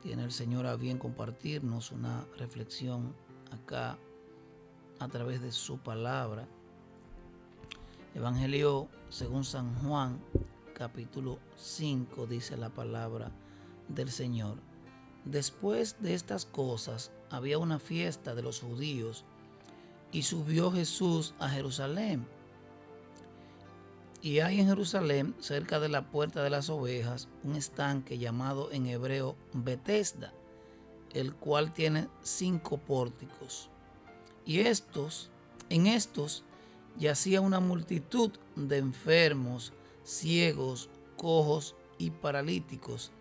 Tiene el Señor a bien compartirnos una reflexión acá a través de su palabra. Evangelio según San Juan, capítulo 5, dice la palabra del Señor. Después de estas cosas había una fiesta de los judíos y subió Jesús a Jerusalén. Y hay en Jerusalén, cerca de la puerta de las ovejas, un estanque llamado en hebreo Betesda, el cual tiene 5 pórticos. Y en estos yacía una multitud de enfermos, ciegos, cojos y paralíticos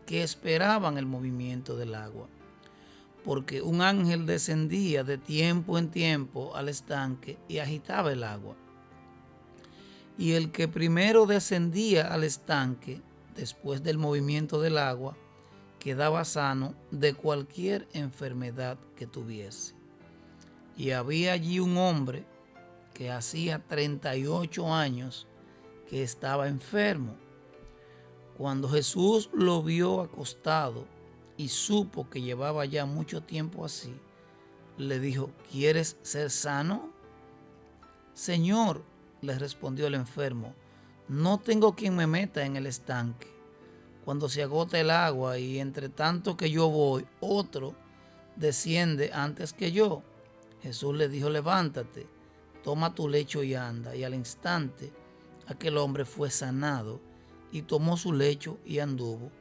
que esperaban el movimiento del agua. Porque un ángel descendía de tiempo en tiempo al estanque y agitaba el agua. Y el que primero descendía al estanque, después del movimiento del agua, quedaba sano de cualquier enfermedad que tuviese. Y había allí un hombre que hacía 38 años que estaba enfermo. Cuando Jesús lo vio acostado y supo que llevaba ya mucho tiempo así, le dijo: ¿quieres ser sano? Señor, le respondió el enfermo, no tengo quien me meta en el estanque cuando se agota el agua, y entre tanto que yo voy, otro desciende antes que yo. Jesús le dijo: levántate, toma tu lecho y anda. Y al instante aquel hombre fue sanado y tomó su lecho y anduvo.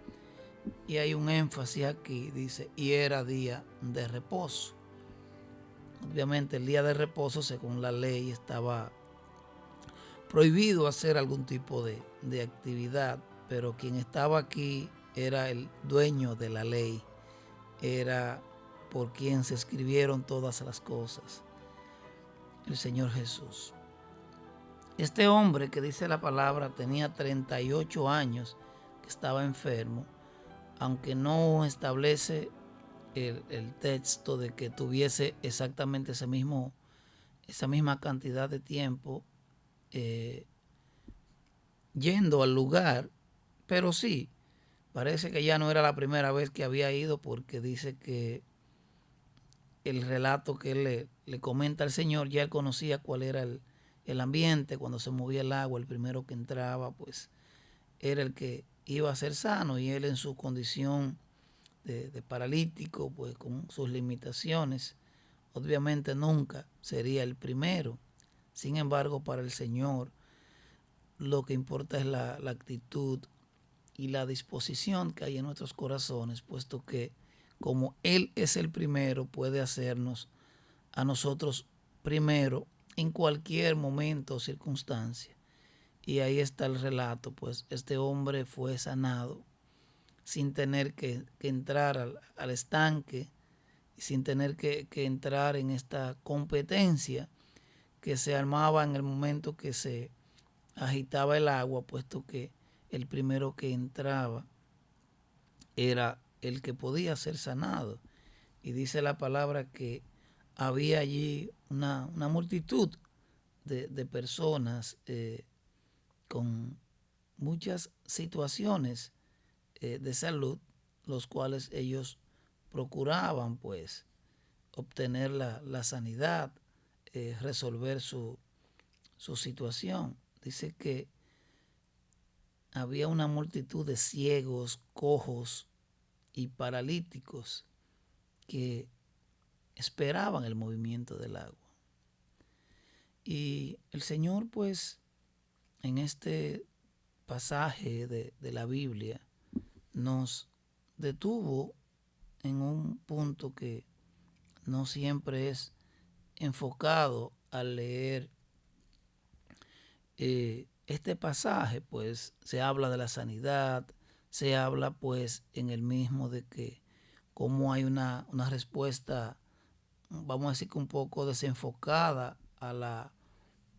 Y hay un énfasis aquí, dice, y era día de reposo. Obviamente el día de reposo, según la ley, estaba prohibido hacer algún tipo de actividad, pero quien estaba aquí era el dueño de la ley, era por quien se escribieron todas las cosas, el Señor Jesús. Este hombre que dice la palabra tenía 38 años que estaba enfermo, aunque no establece el texto de que tuviese exactamente esa misma cantidad de tiempo yendo al lugar, pero sí, parece que ya no era la primera vez que había ido, porque dice que el relato que él le comenta al Señor, ya él conocía cuál era el ambiente, cuando se movía el agua, el primero que entraba, pues era el que iba a ser sano, y él en su condición de paralítico, pues con sus limitaciones, obviamente nunca sería el primero. Sin embargo, para el Señor, lo que importa es la actitud y la disposición que hay en nuestros corazones, puesto que como Él es el primero, puede hacernos a nosotros primero en cualquier momento o circunstancia. Y ahí está el relato, pues este hombre fue sanado sin tener que entrar al estanque, sin tener que entrar en esta competencia que se armaba en el momento que se agitaba el agua, puesto que el primero que entraba era el que podía ser sanado. Y dice la palabra que había allí una multitud de personas con muchas situaciones de salud, los cuales ellos procuraban pues obtener la sanidad, resolver su situación. Dice que había una multitud de ciegos, cojos y paralíticos que esperaban el movimiento del agua. Y el Señor, pues, en este pasaje de la Biblia, nos detuvo en un punto que no siempre es enfocado al leer este pasaje. Pues se habla de la sanidad, se habla pues en el mismo de que cómo hay una respuesta, vamos a decir que un poco desenfocada a la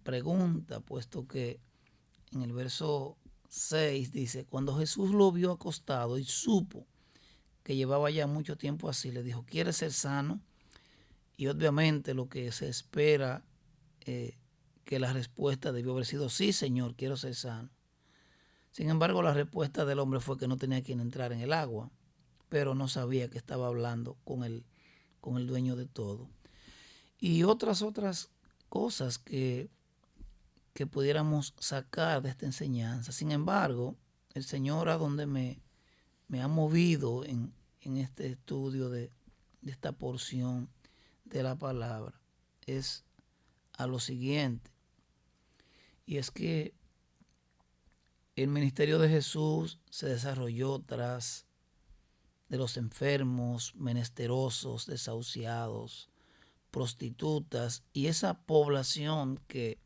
pregunta, puesto que en el verso 6 dice: cuando Jesús lo vio acostado y supo que llevaba ya mucho tiempo así, le dijo: ¿quieres ser sano? Y obviamente lo que se espera, que la respuesta debió haber sido: sí, Señor, quiero ser sano. Sin embargo, la respuesta del hombre fue que no tenía quien entrar en el agua, pero no sabía que estaba hablando con el dueño de todo. Y otras cosas que pudiéramos sacar de esta enseñanza. Sin embargo, el Señor a donde me ha movido en este estudio de esta porción de la palabra es a lo siguiente. Y es que el ministerio de Jesús se desarrolló tras de los enfermos, menesterosos, desahuciados, prostitutas y esa población que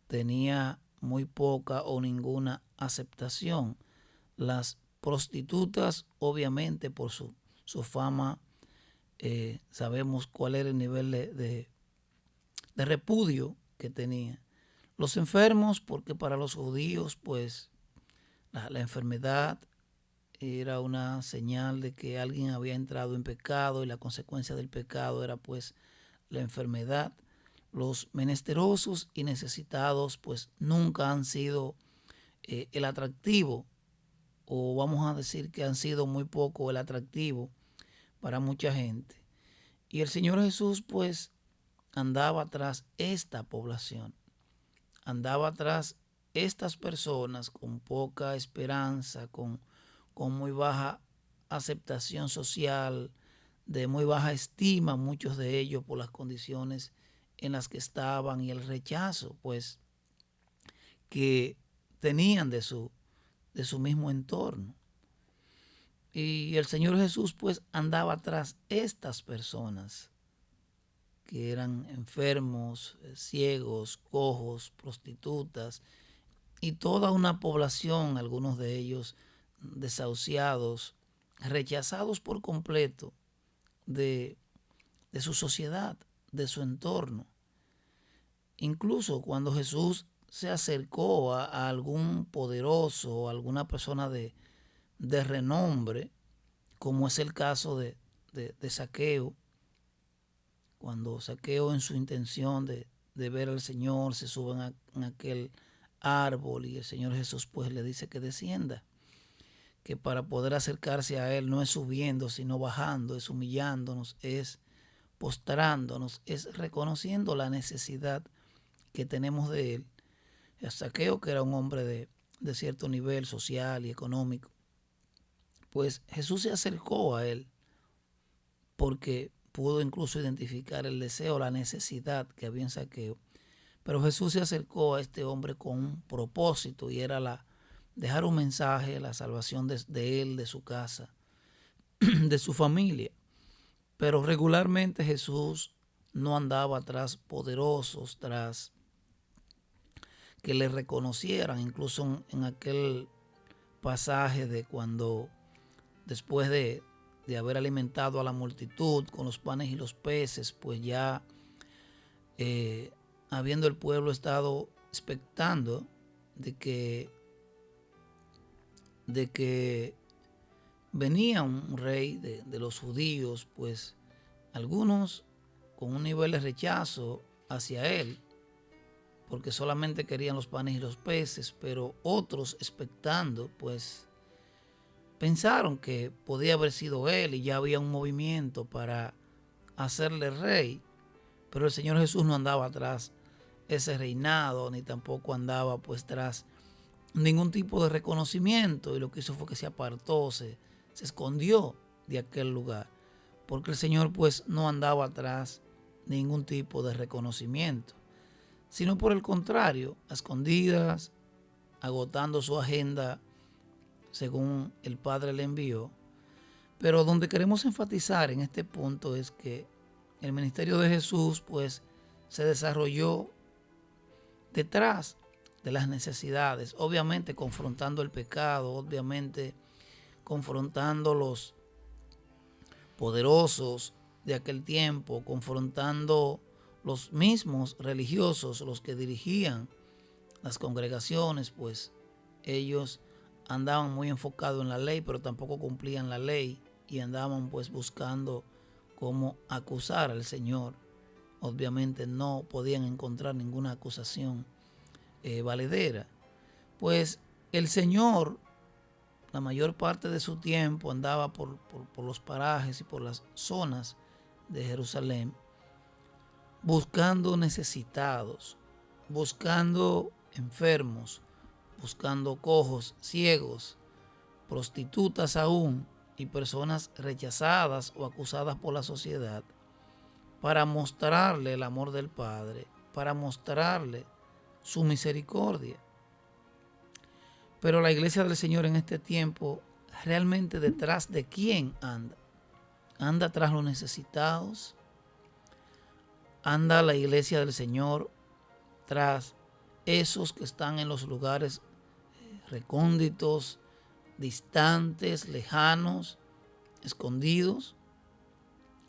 tenía muy poca o ninguna aceptación. Las prostitutas, obviamente, por su fama, sabemos cuál era el nivel de repudio que tenía. Los enfermos, porque para los judíos, pues, la enfermedad era una señal de que alguien había entrado en pecado y la consecuencia del pecado era, pues, la enfermedad. Los menesterosos y necesitados, pues, nunca han sido el atractivo, o vamos a decir que han sido muy poco el atractivo para mucha gente. Y el Señor Jesús, pues, andaba tras esta población, andaba tras estas personas con poca esperanza, con muy baja aceptación social, de muy baja estima, muchos de ellos por las condiciones en las que estaban y el rechazo, pues, que tenían de su mismo entorno. Y el Señor Jesús, pues, andaba tras estas personas que eran enfermos, ciegos, cojos, prostitutas y toda una población, algunos de ellos desahuciados, rechazados por completo de su sociedad, de su entorno. Incluso cuando Jesús se acercó a algún poderoso o alguna persona de renombre, como es el caso de Zaqueo, cuando Zaqueo en su intención de ver al Señor se sube en aquel árbol y el Señor Jesús pues le dice que descienda, que para poder acercarse a Él no es subiendo sino bajando, es humillándonos, es postrándonos, es reconociendo la necesidad que tenemos de Él. Zaqueo, que era un hombre de cierto nivel social y económico, pues Jesús se acercó a él porque pudo incluso identificar el deseo, la necesidad que había en Zaqueo. Pero Jesús se acercó a este hombre con un propósito y era dejar un mensaje, la salvación de él, de su casa, de su familia. Pero regularmente Jesús no andaba tras poderosos, tras que le reconocieran, incluso en aquel pasaje de cuando después de haber alimentado a la multitud con los panes y los peces, pues ya habiendo el pueblo estado expectando de que venía un rey de los judíos, pues algunos con un nivel de rechazo hacia él, porque solamente querían los panes y los peces, pero otros expectando, pues pensaron que podía haber sido él y ya había un movimiento para hacerle rey, pero el Señor Jesús no andaba tras ese reinado, ni tampoco andaba pues tras ningún tipo de reconocimiento, y lo que hizo fue que se apartó, se escondió de aquel lugar, porque el Señor pues no andaba tras ningún tipo de reconocimiento, sino por el contrario, a escondidas, agotando su agenda según el Padre le envió. Pero donde queremos enfatizar en este punto es que el ministerio de Jesús pues se desarrolló detrás de las necesidades, obviamente confrontando el pecado, obviamente confrontando los poderosos de aquel tiempo, confrontando los mismos religiosos, los que dirigían las congregaciones, pues ellos andaban muy enfocados en la ley, pero tampoco cumplían la ley y andaban pues buscando cómo acusar al Señor. Obviamente no podían encontrar ninguna acusación valedera. Pues el Señor la mayor parte de su tiempo andaba por los parajes y por las zonas de Jerusalén, buscando necesitados, buscando enfermos, buscando cojos, ciegos, prostitutas aún y personas rechazadas o acusadas por la sociedad, para mostrarle el amor del Padre, para mostrarle su misericordia. Pero la iglesia del Señor en este tiempo, realmente detrás de quién anda. Anda tras los necesitados. Anda la iglesia del Señor tras esos que están en los lugares recónditos, distantes, lejanos, escondidos.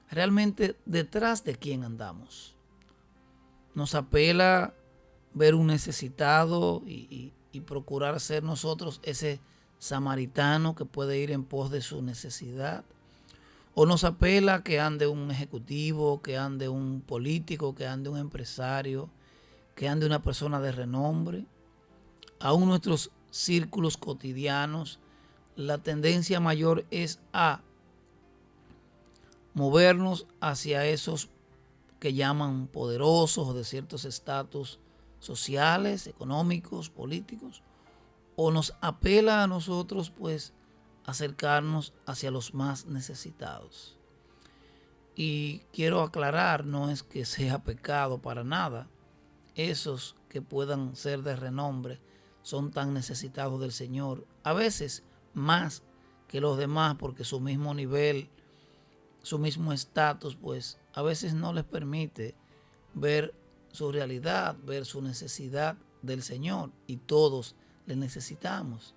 Realmente detrás de quién andamos. Nos apela ver un necesitado y procurar ser nosotros ese samaritano que puede ir en pos de su necesidad. O nos apela que ande un ejecutivo, que ande un político, que ande un empresario, que ande una persona de renombre. Aún nuestros círculos cotidianos, la tendencia mayor es a movernos hacia esos que llaman poderosos o de ciertos estatus sociales, económicos, políticos, o nos apela a nosotros pues acercarnos hacia los más necesitados. Y quiero aclarar, no es que sea pecado para nada. Esos que puedan ser de renombre son tan necesitados del Señor, a veces más que los demás, porque su mismo nivel, su mismo estatus, pues a veces no les permite ver su realidad, ver su necesidad del Señor, y todos le necesitamos.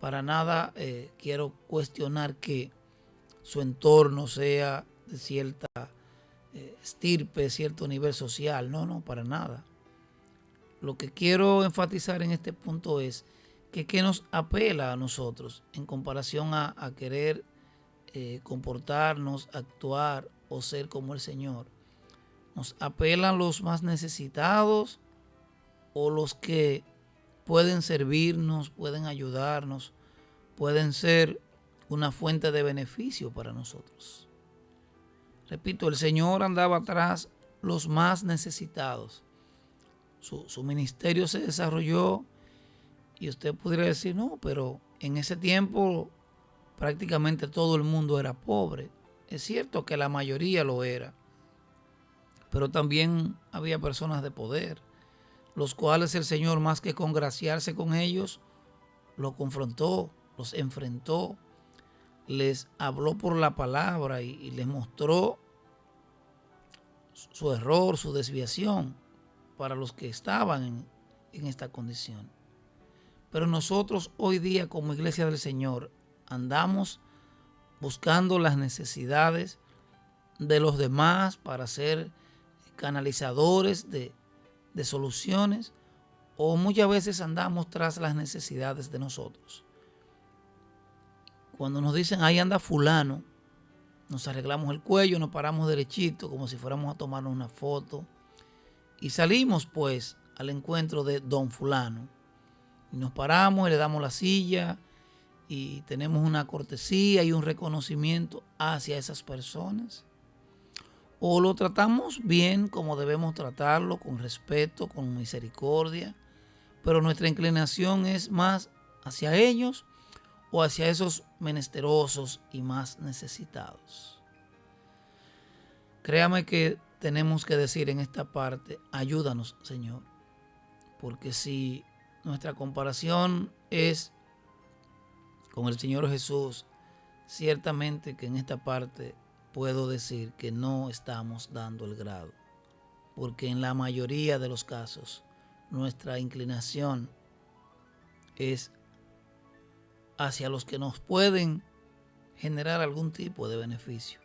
Para nada quiero cuestionar que su entorno sea de cierta estirpe, cierto nivel social. No, para nada. Lo que quiero enfatizar en este punto es que qué nos apela a nosotros en comparación a querer comportarnos, actuar o ser como el Señor. Nos apelan los más necesitados o los que pueden servirnos, pueden ayudarnos, pueden ser una fuente de beneficio para nosotros. Repito, el Señor andaba atrás los más necesitados. Su ministerio se desarrolló y usted podría decir, no, pero en ese tiempo prácticamente todo el mundo era pobre. Es cierto que la mayoría lo era, pero también había personas de poder, los cuales el Señor, más que congraciarse con ellos, los confrontó, los enfrentó, les habló por la palabra y les mostró su error, su desviación para los que estaban en esta condición. Pero nosotros hoy día como iglesia del Señor andamos buscando las necesidades de los demás para ser canalizadores de soluciones, o muchas veces andamos tras las necesidades de nosotros. Cuando nos dicen ahí anda fulano, nos arreglamos el cuello, nos paramos derechito como si fuéramos a tomarnos una foto y salimos pues al encuentro de don fulano y nos paramos y le damos la silla y tenemos una cortesía y un reconocimiento hacia esas personas. O lo tratamos bien como debemos tratarlo, con respeto, con misericordia, pero nuestra inclinación es más hacia ellos o hacia esos menesterosos y más necesitados. Créame que tenemos que decir en esta parte, ayúdanos, Señor, porque si nuestra comparación es con el Señor Jesús, ciertamente que en esta parte puedo decir que no estamos dando el grado, porque en la mayoría de los casos nuestra inclinación es hacia los que nos pueden generar algún tipo de beneficio.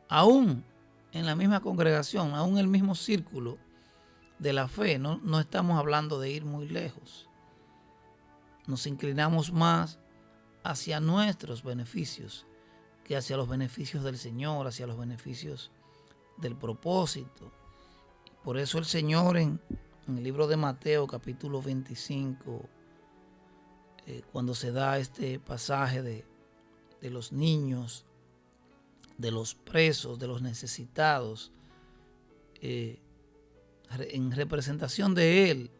Aún en la misma congregación, aún en el mismo círculo de la fe, no estamos hablando de ir muy lejos. Nos inclinamos más hacia nuestros beneficios que hacia los beneficios del Señor, hacia los beneficios del propósito. Por eso el Señor en el libro de Mateo capítulo 25 cuando se da este pasaje de los niños, de los presos, de los necesitados, en representación de Él,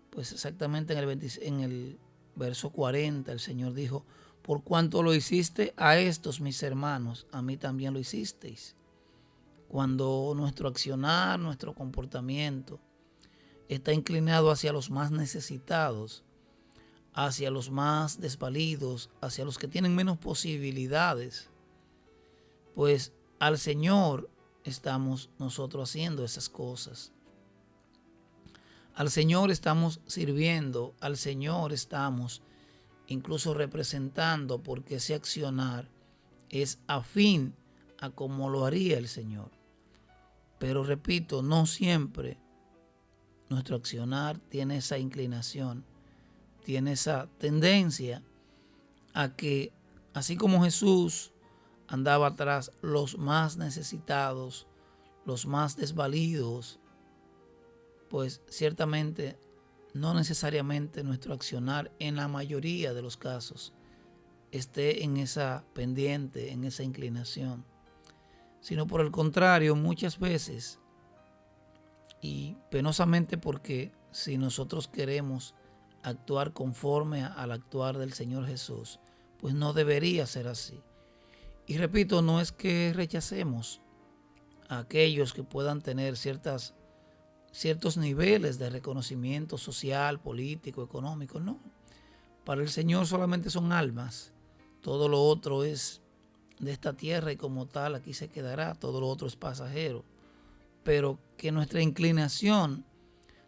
pues exactamente en el verso 40 el Señor dijo: por cuanto lo hiciste a estos mis hermanos, a mí también lo hicisteis. Cuando nuestro accionar, nuestro comportamiento está inclinado hacia los más necesitados, hacia los más desvalidos, hacia los que tienen menos posibilidades, pues al Señor estamos nosotros haciendo esas cosas. Al Señor estamos sirviendo, al Señor estamos incluso representando, porque ese accionar es afín a como lo haría el Señor. Pero repito, no siempre nuestro accionar tiene esa inclinación, tiene esa tendencia a que, así como Jesús andaba tras los más necesitados, los más desvalidos, pues ciertamente no necesariamente nuestro accionar en la mayoría de los casos esté en esa pendiente, en esa inclinación, sino por el contrario, muchas veces, y penosamente, porque si nosotros queremos actuar conforme al actuar del Señor Jesús, pues no debería ser así. Y repito, no es que rechacemos a aquellos que puedan tener ciertos niveles de reconocimiento social, político, económico, no. Para el Señor solamente son almas. Todo lo otro es de esta tierra y como tal aquí se quedará. Todo lo otro es pasajero. Pero que nuestra inclinación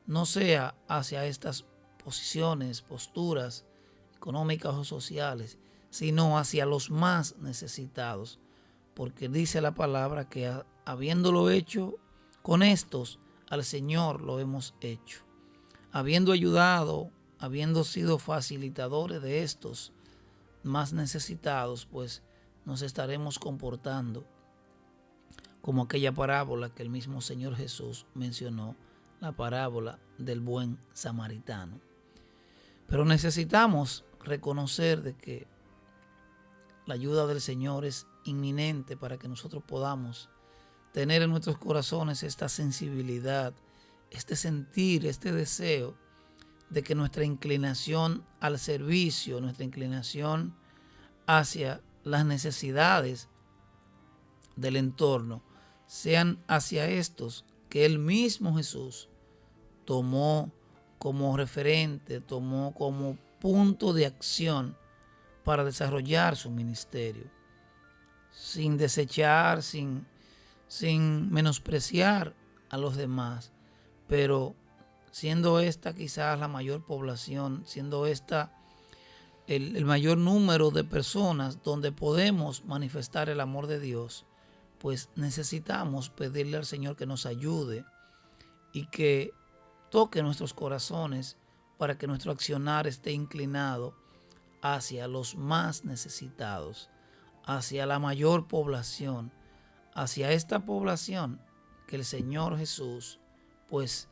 no sea hacia estas posiciones, posturas económicas o sociales, sino hacia los más necesitados. Porque dice la palabra que habiéndolo hecho con estos, al Señor lo hemos hecho. Habiendo ayudado, habiendo sido facilitadores de estos más necesitados, pues nos estaremos comportando como aquella parábola que el mismo Señor Jesús mencionó, la parábola del buen samaritano. Pero necesitamos reconocer de que la ayuda del Señor es inminente para que nosotros podamos tener en nuestros corazones esta sensibilidad, este sentir, este deseo de que nuestra inclinación al servicio, nuestra inclinación hacia las necesidades del entorno, sean hacia estos que el mismo Jesús tomó como referente, tomó como punto de acción para desarrollar su ministerio, sin desechar, sin menospreciar a los demás, pero siendo esta quizás la mayor población, siendo esta el mayor número de personas donde podemos manifestar el amor de Dios, pues necesitamos pedirle al Señor que nos ayude y que toque nuestros corazones para que nuestro accionar esté inclinado hacia los más necesitados, hacia la mayor población, hacia esta población que el Señor Jesús pues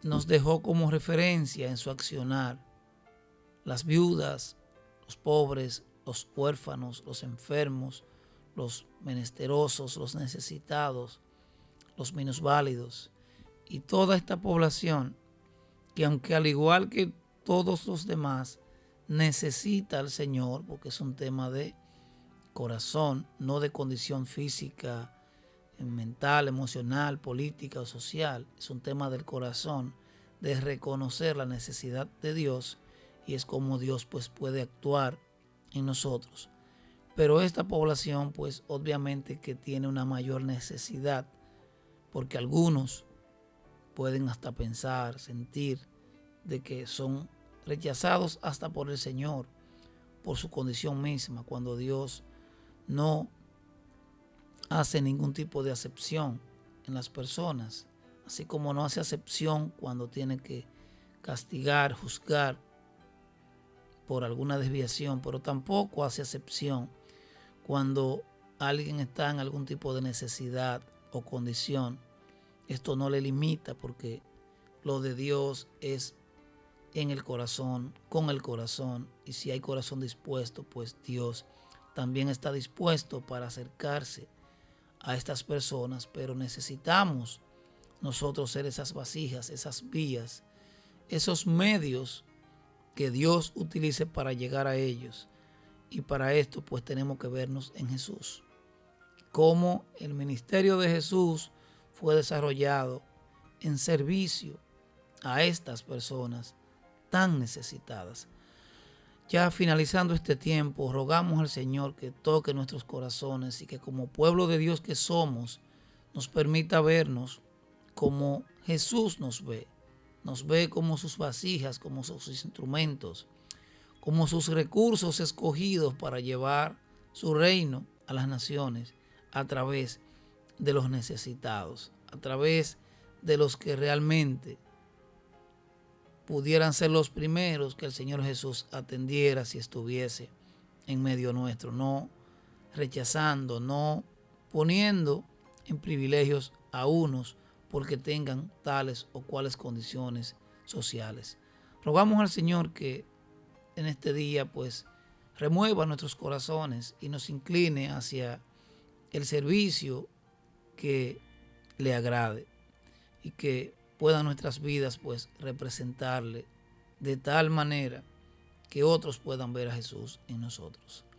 nos dejó como referencia en su accionar. Las viudas, los pobres, los huérfanos, los enfermos, los menesterosos, los necesitados, los minusválidos y toda esta población que, aunque al igual que todos los demás necesita al Señor, porque es un tema de corazón, no de condición física, mental, emocional, política o social, es un tema del corazón, de reconocer la necesidad de Dios, y es como Dios pues puede actuar en nosotros. Pero esta población pues obviamente que tiene una mayor necesidad, porque algunos pueden hasta pensar, sentir de que son rechazados hasta por el Señor, por su condición misma, cuando Dios no hace ningún tipo de acepción en las personas, así como no hace acepción cuando tiene que castigar, juzgar por alguna desviación, pero tampoco hace acepción cuando alguien está en algún tipo de necesidad o condición. Esto no le limita, porque lo de Dios es en el corazón, con el corazón. Y si hay corazón dispuesto, pues Dios también está dispuesto para acercarse a estas personas, pero necesitamos nosotros ser esas vasijas, esas vías, esos medios que Dios utilice para llegar a ellos. Y para esto pues tenemos que vernos en Jesús. Cómo el ministerio de Jesús fue desarrollado en servicio a estas personas tan necesitadas. Ya finalizando este tiempo, rogamos al Señor que toque nuestros corazones y que como pueblo de Dios que somos, nos permita vernos como Jesús nos ve como sus vasijas, como sus instrumentos, como sus recursos escogidos para llevar su reino a las naciones a través de los necesitados, a través de los que realmente pudieran ser los primeros que el Señor Jesús atendiera si estuviese en medio nuestro, no rechazando, no poniendo en privilegios a unos porque tengan tales o cuales condiciones sociales. Rogamos al Señor que en este día pues remueva nuestros corazones y nos incline hacia el servicio que le agrade y que puedan nuestras vidas pues representarle de tal manera que otros puedan ver a Jesús en nosotros.